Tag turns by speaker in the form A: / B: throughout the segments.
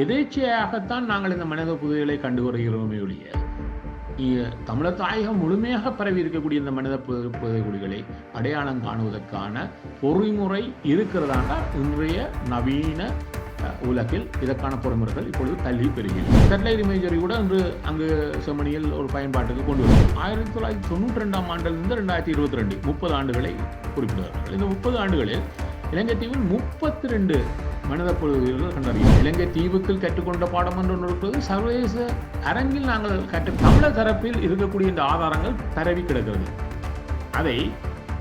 A: எதேச்சையாகத்தான் நாங்கள் இந்த மனித புதையலை கண்டு வருகிறோமே ஒழிய தமிழர் தாயகம் முழுமையாக பரவி இருக்கக்கூடிய இந்த மனித புதைகுழிகளை அடையாளம் காணுவதற்கான பொறிமுறை இருக்கிறதாங்க இன்றைய நவீன உலகில் இதற்கான பொறிமுறைகள் இப்பொழுது தள்ளி பெறுகிறது. சேட்டலைட் இமேஜரி கூட இன்று அங்கு செம்மணியில் ஒரு பயன்பாட்டுக்கு கொண்டு வரும். 1992ஆம் ஆண்டிலிருந்து 2022 30 ஆண்டுகளை குறிப்பிடுவார்கள். இந்த 30 ஆண்டுகளில் இலங்கை தீவில் 32 மனித புதைகுழிகள் கண்டறியும். இலங்கை தீவுக்குள் கற்றுக்கொண்ட பாடம் என்று இருக்கிறது. சர்வதேச அரங்கில் நாங்கள் தமிழர் தரப்பில் இருக்கக்கூடிய இந்த ஆதாரங்கள் பரவி கிடக்கிறது. அதை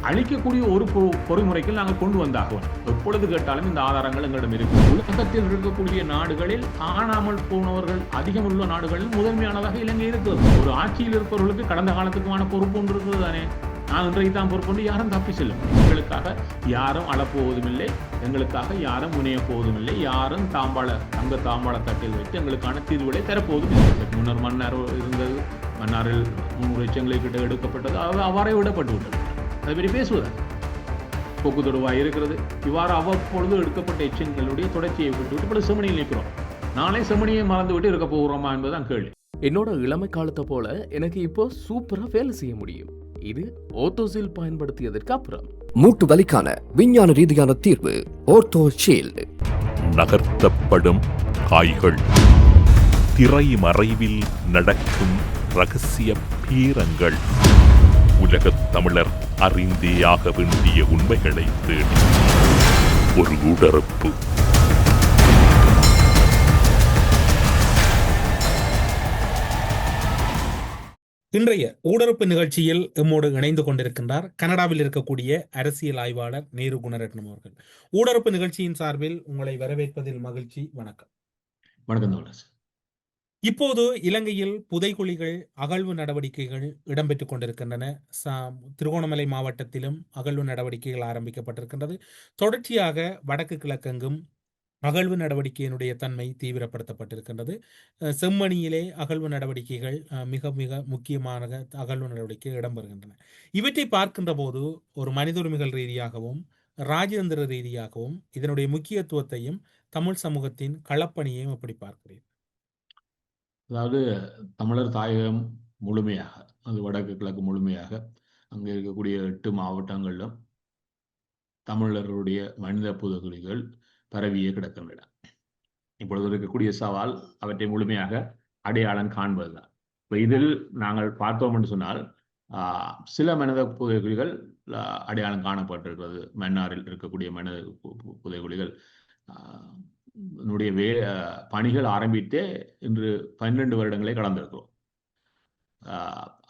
A: அழிக்கக்கூடிய ஒரு பொறிமுறைக்கு நாங்கள் கொண்டு வந்தாகும். எப்பொழுது கேட்டாலும் இந்த ஆதாரங்கள் எங்களிடம் இருக்கு. உலகத்தில் இருக்கக்கூடிய நாடுகளில் காணாமல் போனவர்கள் அதிகம் உள்ள நாடுகளில் முதன்மையானதாக இலங்கை இருக்கிறது. ஒரு ஆட்சியில் இருப்பவர்களுக்கு கடந்த காலத்துக்குமான பொறுப்பு ஒன்று இருக்கிறது தானே. நான் இன்றைக்கு தான் பொறுப்பு யாரும் தப்பி செல்லும். எங்களுக்காக யாரும் அளப்போவதும் இல்லை, எங்களுக்காக யாரும் முனைய போவதும் இல்லை, யாரும் தங்க தாம்பாள தட்டில் வைத்து எங்களுக்கான தீர்வுகளை தரப்போவதும் இல்லை. முன்னர் மன்னார் இருந்தது, மன்னாரில் 300 லட்சங்களை கிட்ட எடுக்கப்பட்டது, அது அவ்வாறே விடப்பட்டு விட்டது. அதை பற்றி பேசுவது போக்கு தொடுவாய் இருக்கிறது. இவ்வாறு அவ்வப்பொழுது எடுக்கப்பட்ட எச்சங்களுடைய தொடர்ச்சியை விட்டுவிட்டு இப்படி செமனியில் நிற்கிறோம். நாளை செமனியை மறந்து விட்டு இருக்க போகிறோமா என்பதுதான் கேள்வி.
B: என்னோட இளமை காலத்தை போல எனக்கு இப்போ சூப்பரா வேலை செய்ய முடியும். இது ஓர்த்தோசில் பயன்படுத்தியதற்கு அப்புறம்.
C: மூட்டு வலிக்கான விஞ்ஞான ரீதியான தீர்வு ஓர்த்தோ ஷீல்ட்.
D: நகர்த்தப்படும் காய்கள், திரை மறைவில் நடக்கும் ரகசிய பீரங்கள், உலகத் தமிழர் அறிந்தேயாக வேண்டிய உண்மைகளை தேடி ஒரு உடறுப்பு.
E: இன்றைய ஊடறுப்பு நிகழ்ச்சியில் எம்மோடு இணைந்து கொண்டிருக்கின்றார் கனடாவில் இருக்கக்கூடிய அரசியல் ஆய்வாளர் நேரு குணரட்னம் அவர்கள். ஊடறுப்பு நிகழ்ச்சியின் சார்பில் உங்களை வரவேற்பதில் மகிழ்ச்சி. வணக்கம்.
A: வணக்கம்.
E: இப்போது இலங்கையில் புதைகுழிகள் அகழ்வு நடவடிக்கைகள் இடம்பெற்றுக் கொண்டிருக்கின்றன. திருகோணமலை மாவட்டத்திலும் அகழ்வு நடவடிக்கைகள் ஆரம்பிக்கப்பட்டிருக்கின்றது. தொடர்ச்சியாக வடக்கு கிழக்கெங்கும் அகழ்வு நடவடிக்கையினுடைய தன்மை தீவிரப்படுத்தப்பட்டிருக்கின்றது. செம்மணியிலே அகழ்வு நடவடிக்கைகள் மிக மிக முக்கியமான அகழ்வு நடவடிக்கை இடம்பெறுகின்றன. இவற்றை பார்க்கின்ற போது ஒரு மனித உரிமைகள் ரீதியாகவும் ராஜதந்திர ரீதியாகவும் இதனுடைய முக்கியத்துவத்தையும் தமிழ் சமூகத்தின் களப்பணியையும் எப்படி பார்க்கிறேன்?
A: அதாவது தமிழர் தாயகம் முழுமையாக, அது வடக்கு கிழக்கு முழுமையாக அங்கே இருக்கக்கூடிய 8 மாவட்டங்களிலும் தமிழர்களுடைய மனித புதைகுழிகள் பரவியே கிடக்கின்றன. இப்பொழுது இருக்கக்கூடிய சவால் அவற்றை முழுமையாக அடையாளம் காண்பதுதான். இப்போ இதில் நாங்கள் பார்த்தோம் என்று சொன்னால் சில மனித புதைகுழிகள் அடையாளம் காணப்பட்டிருக்கிறது. மன்னாரில் இருக்கக்கூடிய மனித புதைகுழிகள் பணிகள் ஆரம்பித்தே இன்று 12 வருடங்களை கடந்திருக்கிறோம்.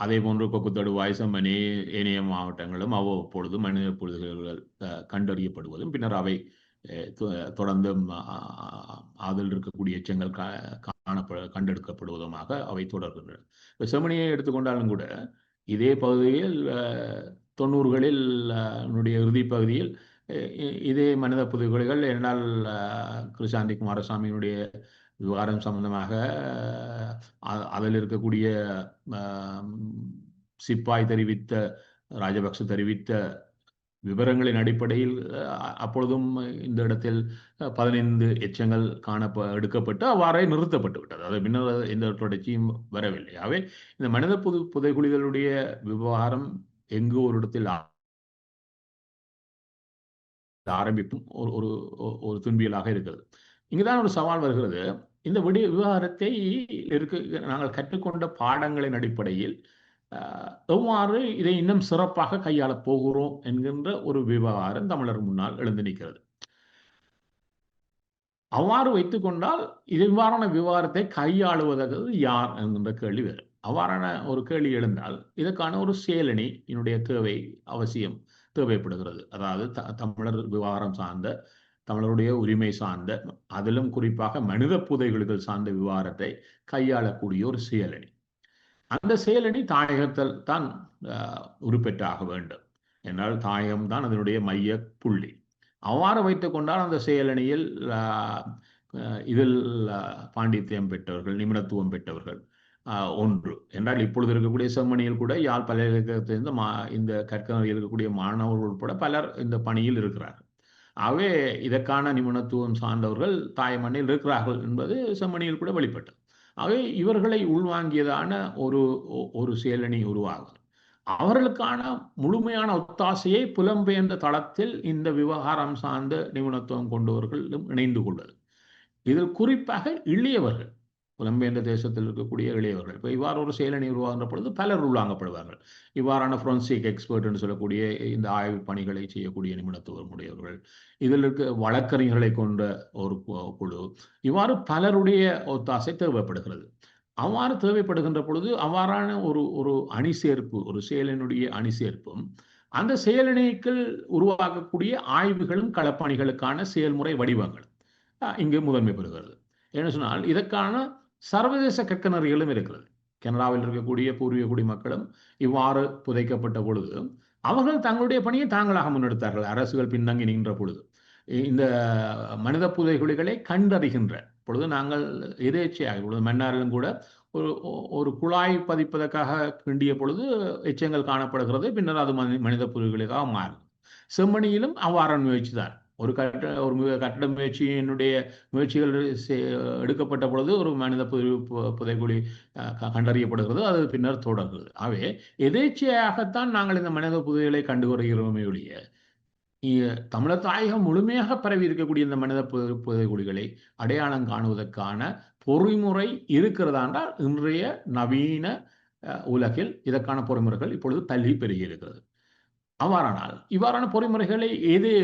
A: அதே போன்று கொக்குத்தொடுவாய், செம்மணி, ஏனைய மாவட்டங்களும் அவ்வப்பொழுது மனித புதைகுழிகள் கண்டறியப்படுவதும் பின்னர் அவை தொடர்ந்து அதில் இருக்கக்கூடிய எச்சங்கள் கண்டெடுக்கப்படுவதுமாக அவை தொடர்கின்றன. இப்போ செம்மணியை எடுத்துக்கொண்டாலும் கூட இதே பகுதியில் 90களில் இறுதி பகுதியில் இதே மனித புதைகுழிகள் என்னால் கிருஷாந்தி குமாரசாமியினுடைய விவகாரம் சம்பந்தமாக அதில் இருக்கக்கூடிய சிப்பாய் தெரிவித்த, ராஜபக்ச தெரிவித்த விவரங்களின் அடிப்படையில் அப்பொழுதும் இந்த இடத்தில் 15 எச்சங்கள் எடுக்கப்பட்டு அவ்வாறே நிறுத்தப்பட்டு விட்டது. அது பின்னர் எந்த தொடர்ச்சியும் வரவில்லை. ஆகவே இந்த மனித புதைகுழிகளுடைய விவகாரம் எங்கு ஒரு இடத்தில் ஆரம்பிப்பும் ஒரு துன்பியலாக இருக்கிறது. இங்குதான் ஒரு சவால் வருகிறது. இந்த விவகாரத்தை நாங்கள் கற்றுக்கொண்ட பாடங்களின் அடிப்படையில் எவ்வாறு இதை இன்னும் சிறப்பாக கையாளப் போகிறோம் என்கின்ற ஒரு விவகாரம் தமிழர் முன்னால் எழுந்து நிற்கிறது. அவ்வாறு வைத்துக் கொண்டால் இவ்வாறான விவகாரத்தை கையாளுவதற்கு யார் என்கின்ற கேள்வி வேறு. அவ்வாறான ஒரு கேள்வி எழுந்தால் இதற்கான ஒரு செயலணி தேவை அவசியம் தேவைப்படுகிறது. அதாவது தமிழர் விவகாரம் சார்ந்த, தமிழருடைய உரிமை சார்ந்த, அதிலும் குறிப்பாக மனித புதைகுழிகள் சார்ந்த விவகாரத்தை கையாளக்கூடிய ஒரு செயலணி. அந்த செயலணி தாயகத்தில் தான் உருப்பெற்றாக வேண்டும். என்றால் தாயகம் தான் அதனுடைய மைய புள்ளி. அவ்வாறு வைத்துக் கொண்டால் அந்த செயலணியில் இதில் பாண்டித்யம் பெற்றவர்கள், நிபுணத்துவம் பெற்றவர்கள் ஒன்று என்றால் இப்பொழுது இருக்கக்கூடிய செம்மணியில் கூட யாழ் பல்கலைக்கழகத்திலிருந்து இந்த கற்கரையில் இருக்கக்கூடிய மாணவர்கள் உட்பட பலர் இந்த பணியில் இருக்கிறார்கள். ஆகவே இதற்கான நிபுணத்துவம் சார்ந்தவர்கள் தாய் மண்ணில் இருக்கிறார்கள் என்பது செம்மணியில் கூட வெளிப்பட்டது. ஆகவே இவர்களை உள்வாங்கியதான ஒரு ஒரு செயலணி உருவாகும். அவர்களுக்கான முழுமையான ஒத்தாசையை புலம்பெயர்ந்த தளத்தில் இந்த விவகாரம் சார்ந்த நிபுணத்துவம் கொண்டவர்களும் இணைந்து கொள்வது. இதில் குறிப்பாக இளையவர்கள், புலம்பெயர்ந்த தேசத்தில் இருக்கக்கூடிய இளையவர்கள். இப்போ இவ்வாறு ஒரு செயலணி உருவாகின்ற பொழுது பலர் உள்வாங்கப்படுவார்கள். இவ்வாறான ஃபாரன்சிக் எக்ஸ்பர்ட் என்று சொல்லக்கூடிய இந்த ஆய்வு பணிகளை செய்யக்கூடிய நிபுணத்துவம் உடையவர்கள், இதில் இருக்க வழக்கறிஞர்களை கொண்ட ஒரு குழு, இவ்வாறு பலருடைய ஒத்தாசை தேவைப்படுகிறது. அவ்வாறு தேவைப்படுகின்ற பொழுது அவ்வாறான ஒரு ஒரு அணி சேர்ப்பு, ஒரு செயலனுடைய அணி சேர்ப்பும் அந்த செயலணிக்குள் உருவாக்கக்கூடிய ஆய்வுகளும் களப்பணிகளுக்கான செயல்முறை வடிவங்கள் இங்கு முதன்மை பெறுகிறது. என்ன சொன்னால் இதற்கான சர்வதேச கற்கனறிகளும் இருக்கிறது. கனடாவில் இருக்கக்கூடிய பூர்வீக குடிமக்களும் இவ்வாறு புதைக்கப்பட்ட பொழுது அவர்கள் தங்களுடைய பணியை தாங்களாக முன்னெடுத்தார்கள். அரசுகள் பின்தங்கி நின்ற பொழுது இந்த மனித புதைகுழிகளை கண்டறிகின்ற பொழுது நாங்கள் எதேச்சையாக பொழுது மன்னாரிலும் கூட ஒரு ஒரு குழாய் பதிப்பதற்காக கிண்டிய பொழுது எச்சங்கள் காணப்படுகிறது. பின்னர் அது மனித புதைகுழிகளாக மாறும். செம்மணியிலும் அவ்வாறான முயற்சி தான். ஒரு கட்டட முயற்சியினுடைய முயற்சிகள் எடுக்கப்பட்ட பொழுது ஒரு மனித புதைகுழி கண்டறியப்படுகிறது. அது பின்னர் தொடர்கிறது. ஆகவே எதேச்சையாகத்தான் நாங்கள் இந்த மனித புதைகளை கண்டு வருகிறோமே ஒழிய தமிழர் தாயகம் முழுமையாக பரவி இருக்கக்கூடிய இந்த மனித புதைகுழிகளை அடையாளம் காணுவதற்கான பொறிமுறை இருக்கிறதா என்றால் இன்றைய நவீன உலகில் இதற்கான பொறிமுறைகள் இப்பொழுது தள்ளி பெருகி இருக்கிறது. அவ்வாறானால் இவ்வாறான பொறிமுறைகளை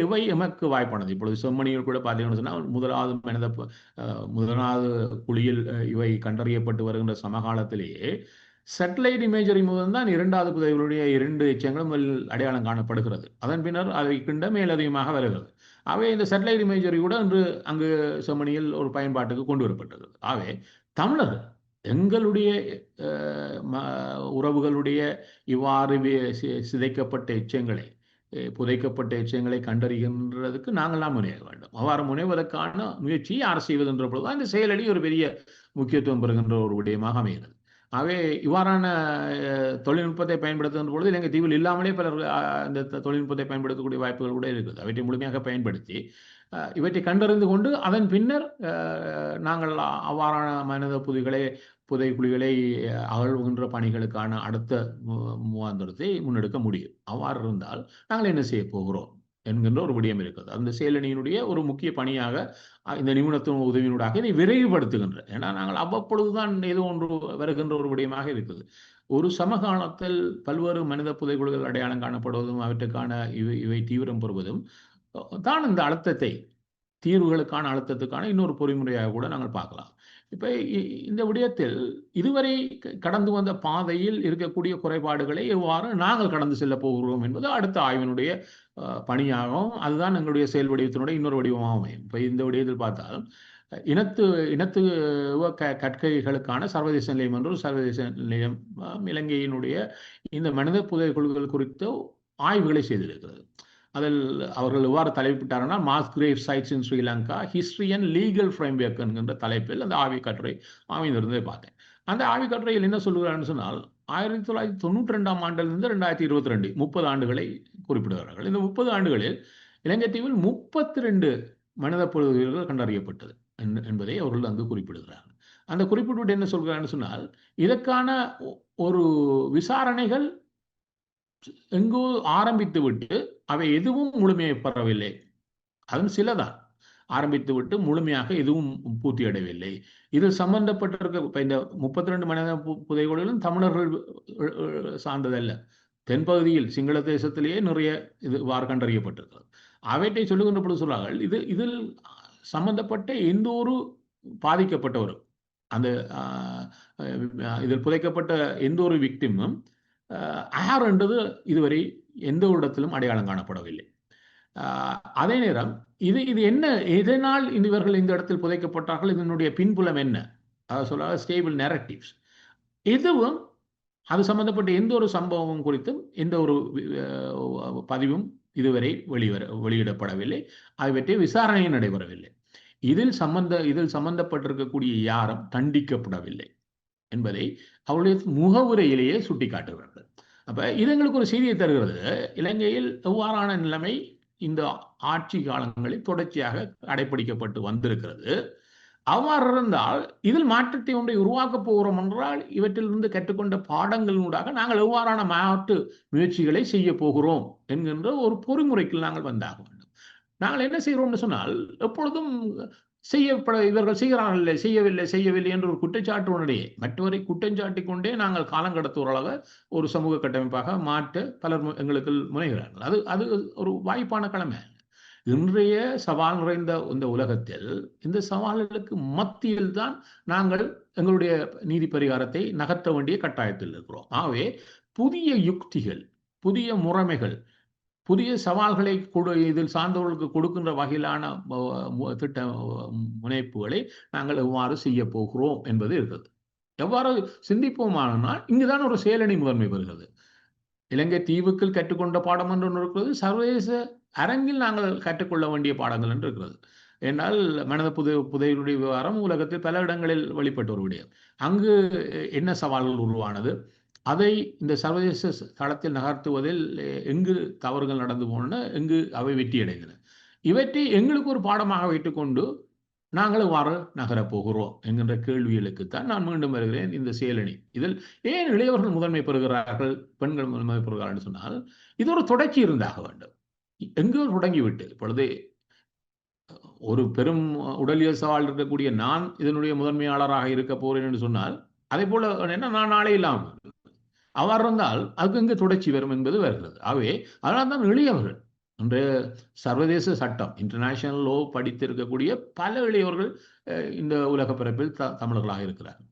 A: எவை எமக்கு வாய்ப்பானது? இப்பொழுது செம்மணியில் கூட பார்த்தீங்கன்னு சொன்னால் முதலாவது குழியில் இவை கண்டறியப்பட்டு வருகின்ற சமகாலத்திலேயே சேட்டலைட் இமேஜரி மூலம் தான் இரண்டாவது புதைகளுடைய 2 எச்சங்களும் அடையாளம் காணப்படுகிறது. அதன் பின்னர் அதை கிண்ட மேலதிகமாக வருகிறது. ஆகவே இந்த சேட்டலைட் இமேஜரி கூட இன்று அங்கு செம்மணியில் ஒரு பயன்பாட்டுக்கு கொண்டு வரப்பட்டது. ஆகவே தமிழர்கள் எங்களுடைய உறவுகளுடைய இவ்வாறு சிதைக்கப்பட்ட எச்சங்களை, புதைக்கப்பட்ட எச்சங்களை கண்டறிகின்றதுக்கு நாங்கள்லாம் முனைய வேண்டும். அவ்வாறு முனைவதற்கான முயற்சி யார் செய்வதென்ற பொழுது அந்த செயலடி ஒரு பெரிய முக்கியத்துவம் பெறுகின்ற ஒரு விடயமாக அமைகிறது. ஆகவே இவ்வாறான தொழில்நுட்பத்தை பயன்படுத்துகின்ற பொழுது இலங்கை தீவில் இல்லாமலே பலர் இந்த தொழில்நுட்பத்தை பயன்படுத்தக்கூடிய வாய்ப்புகள் கூட இருக்குது. அவற்றை முழுமையாக பயன்படுத்தி இவற்றை கண்டறிந்து கொண்டு அதன் பின்னர் நாங்கள் அவ்வாறான மனித புதைகுழிகளை அகழ்வுகின்ற பணிகளுக்கான அடுத்த முகாந்திரத்தை முன்னெடுக்க முடியும். அவ்வாறு இருந்தால் நாங்கள் என்ன செய்ய போகிறோம் என்கின்ற ஒரு விடயம் இருக்கிறது. அந்த செயலணியினுடைய ஒரு முக்கிய பணியாக இந்த நிபுணத்துவ உதவியினூடாக இதை விரைவுபடுத்துகின்ற, ஏன்னா நாங்கள் அவ்வப்பொழுதுதான் ஏதோ ஒன்று வருகின்ற ஒரு விடயமாக இருக்குது. ஒரு சமகாலத்தில் பல்வேறு மனித புதைகுழிகள் அடையாளம் காணப்படுவதும் அவற்றுக்கான இவை தீவிரம் பெறுவதும் தான் இந்த அழுத்தத்தை, தீர்வுகளுக்கான அழுத்தத்துக்கான இன்னொரு பொறிமுறையாக கூட நாங்கள் பார்க்கலாம். இப்போ இந்த விடயத்தில் இதுவரை கடந்து வந்த பாதையில் இருக்கக்கூடிய குறைபாடுகளை எவ்வாறு நாங்கள் கடந்து செல்ல போகிறோம் என்பது அடுத்த ஆய்வினுடைய பணியாகவும் அதுதான் எங்களுடைய செயல் வடிவத்தினுடைய இன்னொரு வடிவமாகவும் அமையும். இப்போ இந்த விடயத்தில் பார்த்தால் இனத்து கற்கைகளுக்கான சர்வதேச நிலையம் என்று சர்வதேச நிலையம் இலங்கையினுடைய இந்த மனித புதைகுழிகள் குறித்து ஆய்வுகளை செய்திருக்கிறது. அதில் அவர்கள் எவ்வாறு தலைப்பிட்டார்னா mass grave sites in Sri Lanka history and legal framework என்கின்ற தலைப்பில் அந்த ஆய்வு கட்டுரை அமைந்திருந்ததை பார்த்தேன். அந்த ஆய்வு கட்டுரையில் என்ன சொல்லுகிறான்னு சொன்னால் 1992 ஆண்டிலிருந்து 2022 30 ஆண்டுகளை குறிப்பிடுகிறார்கள். இந்த 30 ஆண்டுகளில் இலங்கை தீவில் 32 மனித புதைகுழிகள் கண்டறியப்பட்டது என்பதை அவர்கள் அங்கு குறிப்பிடுகிறார்கள். அந்த குறிப்பிட்டு என்ன சொல்கிறான்னு சொன்னால் இதற்கான ஒரு விசாரணைகள் எங்கோ ஆரம்பித்து விட்டு அவை எதுவும் முழுமையை பெறவில்லை. அதுவும் சிலதான் ஆரம்பித்து விட்டு முழுமையாக எதுவும் பூர்த்தி அடையவில்லை. இதில் சம்பந்தப்பட்டிருக்க இந்த 32 மனித புதைகுழிகளும் தமிழர்கள் சார்ந்ததல்ல. தென்பகுதியில் சிங்கள தேசத்திலேயே நிறைய இவ்வாறு கண்டறியப்பட்டிருக்கிறது. அவற்றை சொல்லுகின்ற பொழுது சொல்றார்கள் இதில் சம்பந்தப்பட்ட எந்த ஒரு பாதிக்கப்பட்டவரும் அந்த இதில் புதைக்கப்பட்ட எந்த ஒரு விக்டிமும் யார் என்றது இதுவரை எந்த ஒரு இடத்திலும் அடையாளம் காணப்படவில்லை. அதே நேரம் இது என்ன, எதனால் இவர்கள் இந்த இடத்தில் புதைக்கப்பட்டார்கள், இதனுடைய பின்புலம் என்ன, அதை சொல்ல ஸ்டேபிள் நெரட்டிவ்ஸ், எதுவும் அது சம்பந்தப்பட்ட எந்த ஒரு சம்பவமும் குறித்தும் எந்த ஒரு பதிவும் இதுவரை வெளியிடப்படவில்லை. அதை பற்றிய விசாரணையும் நடைபெறவில்லை. இதில் சம்பந்தப்பட்டிருக்கக்கூடிய யாரும் தண்டிக்கப்படவில்லை என்பதை அவருடைய முகவுரையிலேயே சுட்டிக்காட்டுகிறார்கள். அப்ப இது எங்களுக்கு ஒரு செய்தியை தருகிறது. இலங்கையில் எவ்வாறான நிலைமை இந்த ஆட்சி காலங்களில் தொடர்ச்சியாக கடைபிடிக்கப்பட்டு வந்திருக்கிறது. அவ்வாறு இருந்தால் இதில் மாற்றத்தை ஒன்றை உருவாக்கப் போகிறோம் என்றால் இவற்றிலிருந்து கற்றுக்கொண்ட பாடங்களினூடாக நாங்கள் எவ்வாறான மாற்று முயற்சிகளை செய்ய போகிறோம் என்கின்ற ஒரு பொறிமுறைக்கு நாங்கள் வந்தாக வேண்டும். நாங்கள் என்ன செய்கிறோம்னு சொன்னால் எப்பொழுதும் இவர்கள் செய்யவில்லை என்ற ஒரு குற்றச்சாட்டுடனேயே மற்றவரை குற்றஞ்சாட்டிக் கொண்டே நாங்கள் காலம் கடத்துவதாக ஒரு சமூக கட்டமைப்பாக மாற்ற பலர் எங்களுக்கு முனைகிறார்கள். அது ஒரு வாய்ப்பான கடமை. இன்றைய சவால் நிறைந்த இந்த உலகத்தில் இந்த சவால்களுக்கு மத்தியில் தான் நாங்கள் எங்களுடைய நீதி பரிகாரத்தை நகர்த்த வேண்டிய கட்டாயத்தில் இருக்கிறோம். ஆகவே புதிய யுக்திகள், புதிய முறைமைகள், புதிய சவால்களை இதில் சார்ந்தவர்களுக்கு கொடுக்கின்ற வகையிலான திட்ட முனைப்புகளை நாங்கள் எவ்வாறு செய்ய போகிறோம் என்பது இருக்கிறது. எவ்வாறு சிந்திப்போமானால் இங்குதான் ஒரு செயலணி முதன்மை பெறுகிறது. இலங்கை தீவுக்குள் கற்றுக்கொண்ட பாடம் என்று இருக்கிறது, சர்வதேச அரங்கில் நாங்கள் கற்றுக்கொள்ள வேண்டிய பாடங்கள் என்று இருக்கிறது. என்றால் மனித புதையுடைய விவகாரம் உலகத்தில் பல இடங்களில் வெளிப்பட்ட ஒரு விடயம். அங்கு என்ன சவால்கள் உருவானது, அதை இந்த சர்வதேச தளத்தில் நகர்த்துவதில் எங்கு தவறுகள் நடந்து போன, எங்கு அவை வெற்றியடைந்தன, இவற்றை எங்களுக்கு ஒரு பாடமாக வைத்துக்கொண்டு நாங்கள் இவ்வாறு நகரப் போகிறோம் என்கின்ற கேள்விகளுக்குத்தான் நான் மீண்டும் வருகிறேன். இந்த செயலணி இதில் ஏன் இளையவர்கள் முதன்மை பெறுகிறார்கள், பெண்கள் முதன்மை பெறுகிறார்கள் என்று சொன்னால் இது ஒரு தொடர்ச்சி இருந்தாக வேண்டும். எங்கோ தொடங்கிவிட்டு இப்பொழுது ஒரு பெரும் உடலியல் சவால் இருக்கக்கூடிய நான் இதனுடைய முதன்மையாளராக இருக்க போகிறேன் என்று சொன்னால் அதே போல என்ன நான் நாளே இல்லாமல் அவ்வாறு இருந்தால் அதுக்கு எங்கு தொடர்ச்சி வரும் என்பது வருகிறது. ஆகவே அதனால் தான் இளையவர்கள் இன்று சர்வதேச சட்டம் இன்டர்நேஷனல் லோ படித்திருக்கக்கூடிய பல இளையவர்கள் இந்த உலக பிறப்பில் தமிழர்களாக இருக்கிறார்கள்.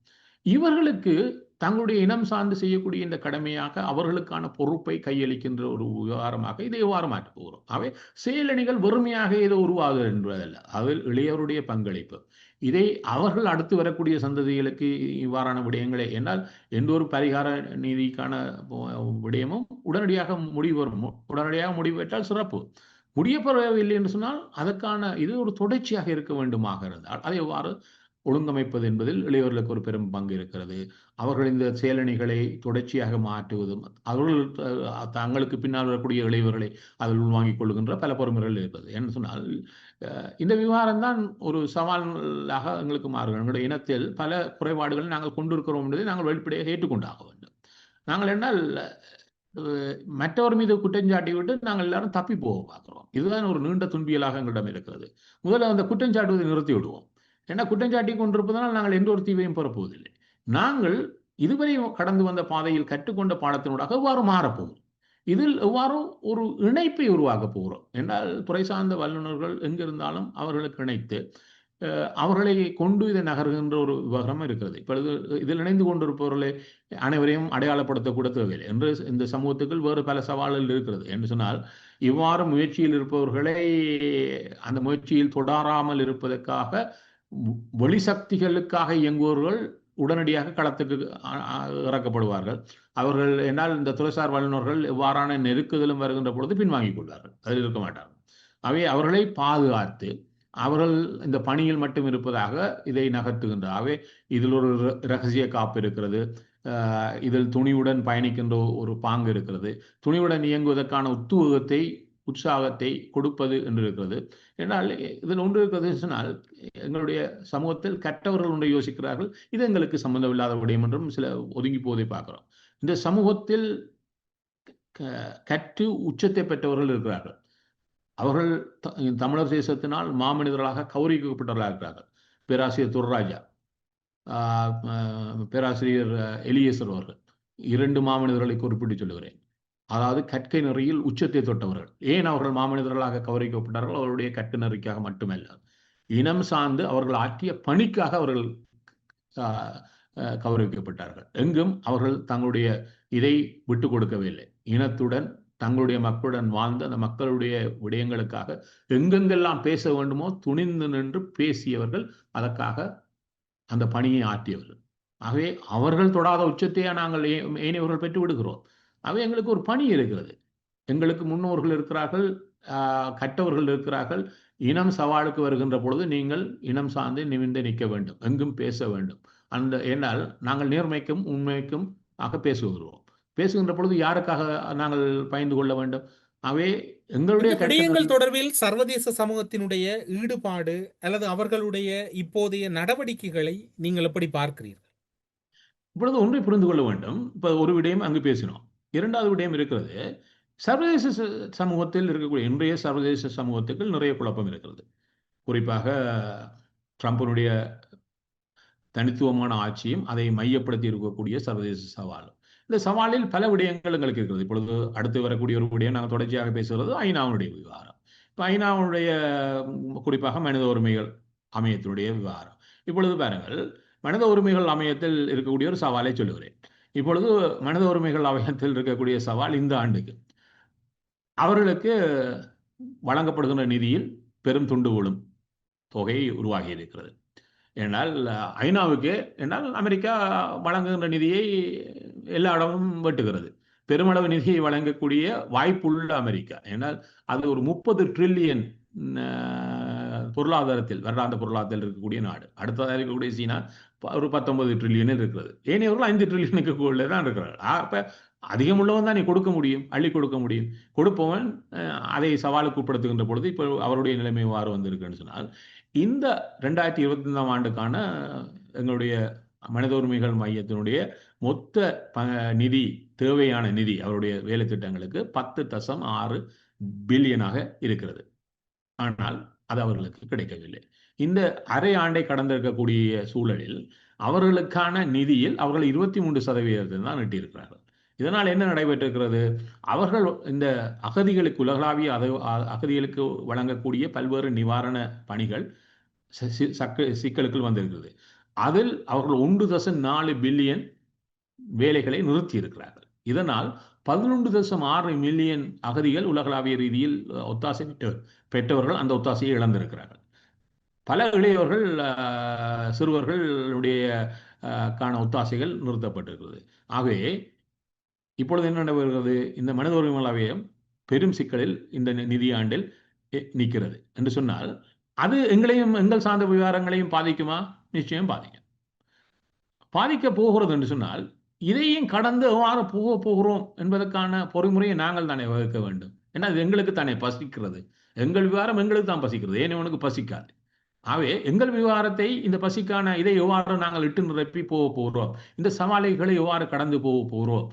A: இவர்களுக்கு தங்களுடைய இனம் சார்ந்து செய்யக்கூடிய இந்த கடமையாக அவர்களுக்கான பொறுப்பை கையளிக்கின்ற ஒரு விவகாரமாக இதை எவ்வாறு மாற்றப் போகிறோம். அவை செயலணிகள் வெறுமையாக ஏதோ உருவாகுது என்பதல்ல, அதில் இளையவருடைய பங்களிப்பு. இதை அவர்கள் அடுத்து வரக்கூடிய சந்ததிகளுக்கு இவ்வாறான விடயங்களை என்றால் எந்த ஒரு பரிகார நீதிக்கான விடயமும் உடனடியாக முடிவு பெற்றால் சிறப்பு. முடியப்படவில்லை என்று சொன்னால் அதற்கான இது ஒரு தொடர்ச்சியாக இருக்க வேண்டுமாக இருந்தால் அதை எவ்வாறு ஒழுங்கமைப்பது என்பதில் இளையவர்களுக்கு ஒரு பெரும் பங்கு இருக்கிறது. அவர்கள் இந்த செயலணிகளை தொடர்ச்சியாக மாற்றுவதும் அவர்கள் தங்களுக்கு பின்னால் வரக்கூடிய இளையவர்களை அதில் உள்வாங்கிக் கொள்கின்ற பல பொறுமைகள் இருப்பது என்று சொன்னால் இந்த விவகாரம் தான் ஒரு சவாலாக எங்களுக்கு மாறுகிறது. எங்களுடைய இனத்தில் பல குறைபாடுகளை நாங்கள் கொண்டிருக்கிறோம் என்பதை நாங்கள் வெளிப்படையாக ஏற்றுக்கொண்டாக வேண்டும். நாங்கள் என்னால் மற்றவர் மீது குற்றஞ்சாட்டி விட்டு நாங்கள் எல்லாரும் தப்பி போக பார்க்கிறோம். இதுதான் ஒரு நீண்ட துன்பியலாக எங்களிடம் இருக்கிறது. முதல்ல அந்த குற்றஞ்சாட்டுவதை நிறுத்தி விடுவோம். ஏன்னா குற்றஞ்சாட்டி கொண்டிருப்பதனால் நாங்கள் எந்த ஒரு தீவையும் பெறப்போவதில்லை. நாங்கள் இதுவரை கடந்து வந்த பாதையில் கற்றுக்கொண்ட பாடத்தினூடாக எவ்வாறு மாறப்போகும், இதில் எவ்வாறு ஒரு இணைப்பை உருவாக்கப் போகிறோம் என்றால் துறை சார்ந்த வல்லுநர்கள் எங்கிருந்தாலும் அவர்களுக்கு இணைத்து அவர்களை கொண்டு இதை நகர்கின்ற ஒரு விவகாரம் இருக்கிறது. இப்பொழுது இதில் இணைந்து கொண்டிருப்பவர்களை அனைவரையும் அடையாளப்படுத்தக்கூட தேவையில்லை என்று இந்த சமூகத்துக்குள் வேறு பல சவால்கள் இருக்கிறது என்று சொன்னால் இவ்வாறு முயற்சியில் இருப்பவர்களை அந்த முயற்சியில் தொடராமல் இருப்பதற்காக வெளிசக்திகளுக்காக இயங்குபவர்கள் உடனடியாக களத்துக்கு இறக்கப்படுவார்கள். அவர்கள் என்னால் இந்த துறைசார் வல்லுநர்கள் எவ்வாறான நெருக்குதலும் வருகின்ற பொழுது பின்வாங்கிக் கொள்வார்கள், அதில் இருக்க மாட்டார்கள். அவை அவர்களை பாதுகாத்து அவர்கள் இந்த பணியில் மட்டும் இருப்பதாக இதை நகர்த்துகின்றாவே. இதில் ஒரு இரகசிய காப்பு இருக்கிறது, இதில் துணிவுடன் பயணிக்கின்ற ஒரு பாங்கு இருக்கிறது, துணிவுடன் இயங்குவதற்கான உற்சாகத்தை கொடுப்பது என்று இருக்கிறது. என்றால் இதில் ஒன்று இருக்கிறது சொன்னால் எங்களுடைய சமூகத்தில் கற்றவர்கள் ஒன்றை யோசிக்கிறார்கள், இது எங்களுக்கு சம்பந்தமில்லாத விடயம் என்றும் சில ஒதுங்கி போவதை பார்க்கிறோம். இந்த சமூகத்தில் கற்று உச்சத்தை பெற்றவர்கள் இருக்கிறார்கள். அவர்கள் தமிழர் தேசத்தினால் மாமனிதர்களாக கௌரவிக்கப்பட்டவர்களாக இருக்கிறார்கள். பேராசிரியர் துர்ராஜா, பேராசிரியர் எலியேசர் அவர்கள் 2 மாமனிதர்களை குறிப்பிட்டு சொல்லுகிறேன். அதாவது கற்கை நெறியில் உச்சத்தை தொட்டவர்கள். ஏன் அவர்கள் மாமனிதர்களாக கௌரவிக்கப்பட்டார்கள்? அவருடைய கற்கை நெறிக்காக மட்டுமல்ல, இனம் சார்ந்து அவர்கள் ஆற்றிய பணிக்காக அவர்கள் கௌரவிக்கப்பட்டார்கள். எங்கும் அவர்கள் தங்களுடைய இதை விட்டு கொடுக்கவில்லை. இனத்துடன் தங்களுடைய மக்களுடன் வாழ்ந்த அந்த மக்களுடைய விடயங்களுக்காக எங்கெங்கெல்லாம் பேச வேண்டுமோ துணிந்து நின்று பேசியவர்கள், அதற்காக அந்த பணியை ஆற்றியவர்கள். ஆகவே அவர்கள் தொடாத உச்சத்தையே நாங்கள் ஏனையவர்கள் பெற்று விடுகிறோம். ஆகவே எங்களுக்கு ஒரு பணி இருக்கிறது. எங்களுக்கு முன்னோர்கள் இருக்கிறார்கள், கற்றவர்கள் இருக்கிறார்கள். இனம் சவாலுக்கு வருகின்ற பொழுது நீங்கள் இனம் சார்ந்து நிமிர்ந்து நிற்க வேண்டும், எங்கும் பேச வேண்டும். அந்த ஏனால் நாங்கள் நேர்மைக்கும் உண்மைக்கும் ஆக பேசுகிறோம். பேசுகின்ற பொழுது யாருக்காக நாங்கள் பயந்து கொள்ள வேண்டும்? அவை எங்களுடைய
E: இந்த
A: கருத்துக்கள்
E: விடயங்கள் தொடர்பில் சர்வதேச சமூகத்தினுடைய ஈடுபாடு அல்லது அவர்களுடைய இப்போதைய நடவடிக்கைகளை நீங்கள் எப்படி பார்க்கிறீர்கள்?
A: இப்பொழுது ஒன்றை புரிந்து கொள்ள வேண்டும். இப்ப ஒரு விடயம் அங்கு பேசினோம். இரண்டாவது விடயம் இருக்கிறது. சர்வதேச சமூகத்தில் இருக்கக்கூடிய இன்றைய சர்வதேச சமூகத்துக்கு நிறைய குழப்பம் இருக்கிறது. குறிப்பாக ட்ரம்பினுடைய தனித்துவமான ஆட்சியும் அதை மையப்படுத்தி இருக்கக்கூடிய சர்வதேச சவாலும். இந்த சவாலில் பல விடயங்கள் எங்களுக்கு இருக்கிறது. இப்பொழுது அடுத்து வரக்கூடிய ஒரு விடயம் நாங்கள் தொடர்ச்சியாக பேசுகிறது ஐநாவுடைய விவகாரம். இப்போ ஐநாவுடைய குறிப்பாக மனித உரிமைகள் அமையத்தினுடைய விவகாரம். இப்பொழுது பாருங்கள், மனித உரிமைகள் அமையத்தில் இருக்கக்கூடிய ஒரு சவாலை சொல்லுகிறேன். இப்பொழுது மனித உரிமைகள் அமையத்தில் இருக்கக்கூடிய சவால் இந்த ஆண்டுக்கு அவர்களுக்கு வழங்கப்படுகின்ற நிதியில் பெரும் துண்டு விழும் தொகை உருவாகி இருக்கிறது. ஏனால் ஐநாவுக்கு என்றால் அமெரிக்கா வழங்குகின்ற நிதியை எல்லா இடமும் வெட்டுகிறது. பெருமளவு நிதியை வழங்கக்கூடிய வாய்ப்புள்ள அமெரிக்கா. ஏனால் அது ஒரு 30 ட்ரில்லியன் பொருளாதாரத்தில் வருடாந்த பொருளாதாரத்தில் இருக்கக்கூடிய நாடு. அடுத்ததாக இருக்கக்கூடிய சீனா ஒரு 19 ட்ரில்லியனில் இருக்கிறது. ஏனையவர்கள் 5 ட்ரில்லியனுக்கு உள்ளே தான் இருக்கிறார்கள். அப்போ அதிகம் உள்ளவன் தான் நீ கொடுக்க முடியும், அள்ளி கொடுக்க முடியும். கொடுப்பவன் அதை சவாலுக்கு உட்படுத்துகின்ற பொழுது இப்போ அவருடைய நிலைமை வாறு வந்திருக்குன்னு சொன்னால், இந்த 2025ஆம் ஆண்டுக்கான எங்களுடைய மனித உரிமைகள் மையத்தினுடைய மொத்த நிதி, தேவையான நிதி அவருடைய வேலை திட்டங்களுக்கு 10.6 பில்லியனாக இருக்கிறது. ஆனால் அது அவர்களுக்கு கிடைக்கவில்லை. இந்த அரை ஆண்டை கடந்திருக்கக்கூடிய சூழலில் அவர்களுக்கான நிதியில் அவர்கள் 23% தான் நீட்டியிருக்கிறார்கள். இதனால் என்ன நடைபெற்றிருக்கிறது? அவர்கள் இந்த அகதிகளுக்கு, உலகளாவிய அகதிகளுக்கு வழங்கக்கூடிய பல்வேறு நிவாரண பணிகள் சிக்கலுக்குள் வந்திருக்கிறது. அதில் அவர்கள் 1.4 பில்லியன் வேலைகளை நிறுத்தி இருக்கிறார்கள். இதனால் 11.6 மில்லியன் அகதிகள் உலகளாவிய ரீதியில் ஒத்தாசை பெற்றவர்கள் அந்த ஒத்தாசையை இழந்திருக்கிறார்கள். பல இளையவர்கள், சிறுவர்களுடைய கான ஒத்தாசைகள் நிறுத்தப்பட்டிருக்கிறது. ஆகவே இப்பொழுது என்ன நடைபெறுகிறது? இந்த மனித உரிமைகள் ஆணையம் பெரும் சிக்கலில் இந்த நிதியாண்டில் நிற்கிறது என்று சொன்னால், அது எங்களையும் எங்கள் சார்ந்த விவகாரங்களையும் பாதிக்குமா? நிச்சயம் பாதிக்கும். பாதிக்க போகிறது என்று சொன்னால், இதையும் கடந்து எவ்வாறு போகிறோம் என்பதற்கான பொறிமுறையை நாங்கள் தானே வகுக்க வேண்டும். ஏன்னா அது எங்களுக்கு தானே பசிக்கிறது. எங்கள் விவகாரம் எங்களுக்கு தான் பசிக்கிறது, ஏனவனுக்கு பசிக்காது. ஆகவே எங்கள் விவகாரத்தை, இந்த பசிக்கான இதை எவ்வாறு நாங்கள் இட்டு நிரப்பி போகிறோம், இந்த சவாலைகளை எவ்வாறு கடந்து போகிறோம்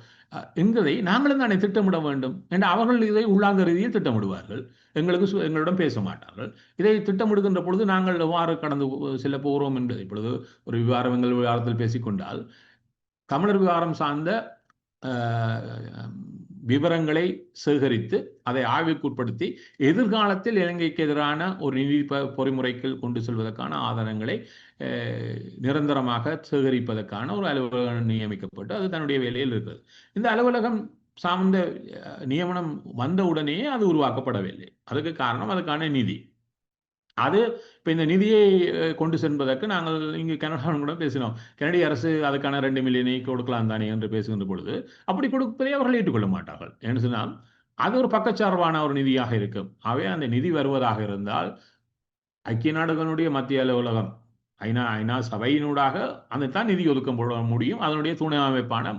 A: என்பதை நாங்களும் தானே திட்டமிட வேண்டும். ஏன்னா அவர்கள் இதை உள்ளாங்க ரீதியில் திட்டமிடுவார்கள், எங்களிடம் பேச மாட்டார்கள். இதை திட்டமிடுகின்ற பொழுது நாங்கள் எவ்வாறு கடந்து செல்ல போகிறோம் என்பது. இப்பொழுது ஒரு விவகாரம் எங்கள் விவகாரத்தில் பேசிக்கொண்டால், தமிழர் விவகாரம் சார்ந்த விவரங்களை சேகரித்து அதை ஆய்வுக்குட்படுத்தி எதிர்காலத்தில் இலங்கைக்கு எதிரான ஒரு நிதி பொறிமுறைக்கு கொண்டு செல்வதற்கான ஆதாரங்களை நிரந்தரமாக சேகரிப்பதற்கான ஒரு அலுவலகம் நியமிக்கப்பட்டு அது தன்னுடைய வேலையில் இருக்கிறது. இந்த அலுவலகம் சார்ந்த நியமனம் வந்தவுடனே அது உருவாக்கப்படவில்லை. அதுக்கு காரணம் அதுக்கான நிதி. அது இப்போ இந்த நிதியை கொண்டு செல்வதற்கு நாங்கள் இங்கு கனடாவுடன் கூட பேசினோம். கனடிய அரசு அதுக்கான 2 மில்லியனை கொடுக்கலாம் தானே என்று பேசுகின்ற பொழுது அப்படி கொடுப்பதை அவர்கள் ஏற்றுக்கொள்ள மாட்டார்கள். என்று சொன்னால் அது ஒரு பக்கச்சார்பான ஒரு நிதியாக இருக்கும். ஆகவே அந்த நிதி வருவதாக இருந்தால் ஐக்கிய நாடுகளுடைய மத்திய அலுவலகம் ஐநா சபையினூடாக அதைத்தான் நிதி ஒதுக்க முடியும். அதனுடைய துணை அமைப்பான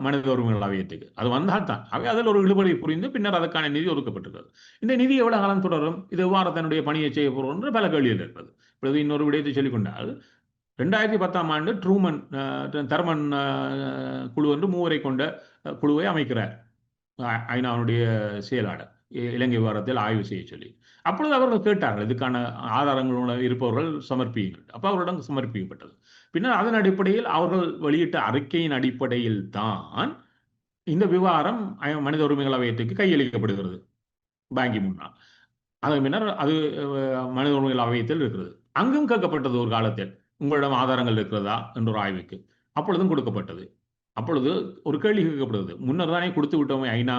A: மனித உரிமைகள் ஆணையத்துக்கு அது வந்தால் தான். அவை அதில் ஒரு இழுபறி புரிந்து பின்னர் அதற்கான நிதி ஒதுக்கப்பட்டிருக்கிறது. இந்த நிதி எவ்வளவு காலம் தொடரும், இது எவ்வாறு தன்னுடைய பணியை செய்ய போகிறோம் என்று பல கேள்விகள் இருக்கிறது. இப்பொழுது இன்னொரு விடயத்தை சொல்லிக்கொண்டால், 2010ஆம் ஆண்டு தர்மன் குழு என்று 3 கொண்ட குழுவை அமைக்கிறார் ஐநாவுடைய செயலாளர், இலங்கை விவகாரத்தில் ஆய்வு செய்ய சொல்லி. அப்பொழுது அவர்கள் கேட்டார்கள், இதுக்கான ஆதாரங்கள் இருப்பவர்கள் சமர்ப்பியுங்கள். அப்போ அவர்களிடம் சமர்ப்பிக்கப்பட்டது. பின்னர் அதன் அடிப்படையில் அவர்கள் வெளியிட்ட அறிக்கையின் அடிப்படையில் தான் இந்த விவகாரம் மனித உரிமைகள் ஆணையத்துக்கு கையளிக்கப்படுகிறது பாங்கி முன்னால். அதன் பின்னர் அது மனித உரிமைகள் ஆணையத்தில் இருக்கிறது. அங்கும் கேட்கப்பட்டது ஒரு காலத்தில், உங்களிடம் ஆதாரங்கள் இருக்கிறதா என்ற ஒரு ஆய்வுக்கு. அப்பொழுதும் கொடுக்கப்பட்டது. அப்பொழுது ஒரு கேள்வி கேட்கப்படுகிறது, முன்னர் தானே கொடுத்து விட்டோமே ஐநா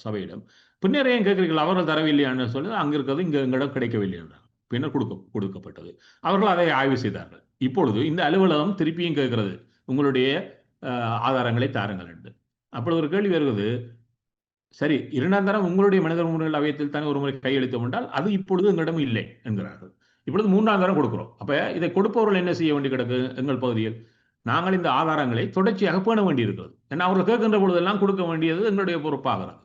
A: சபையிடம், பின்னர் ஏன் கேட்கிறீர்கள், அவர்கள் தரவில்லையான்னு சொல்லி அங்கே இருக்கிறது இங்கே எங்களிடம் கிடைக்கவில்லை என்றார். பின்னர் கொடுக்கப்பட்டது. அவர்கள் அதை ஆய்வு செய்தார்கள். இப்பொழுது இந்த அலுவலகம் திருப்பியும் கேட்கிறது, உங்களுடைய ஆதாரங்களை தாருங்கள் என்று. அப்பொழுது ஒரு கேள்வி வருகிறது, சரி 2ஆம் தரம் உங்களுடைய மனித உரிமைகள் ஆணையத்தில் தானே ஒரு முறை கையெழுத்தம் என்றால் அது இப்பொழுது எங்களிடம் இல்லை என்கிறார்கள். இப்பொழுது 3ஆம் தரம் கொடுக்கிறோம். அப்ப இதை கொடுப்பவர்கள் என்ன செய்ய வேண்டி கிடக்கு? எங்கள் பகுதியில் நாங்கள் இந்த ஆதாரங்களை தொடர்ச்சியாக பேண வேண்டியிருக்கிறது. ஏன்னா அவர்கள் கேட்கின்ற பொழுதெல்லாம் கொடுக்க வேண்டியது எங்களுடைய பொறுப்பாகிறது.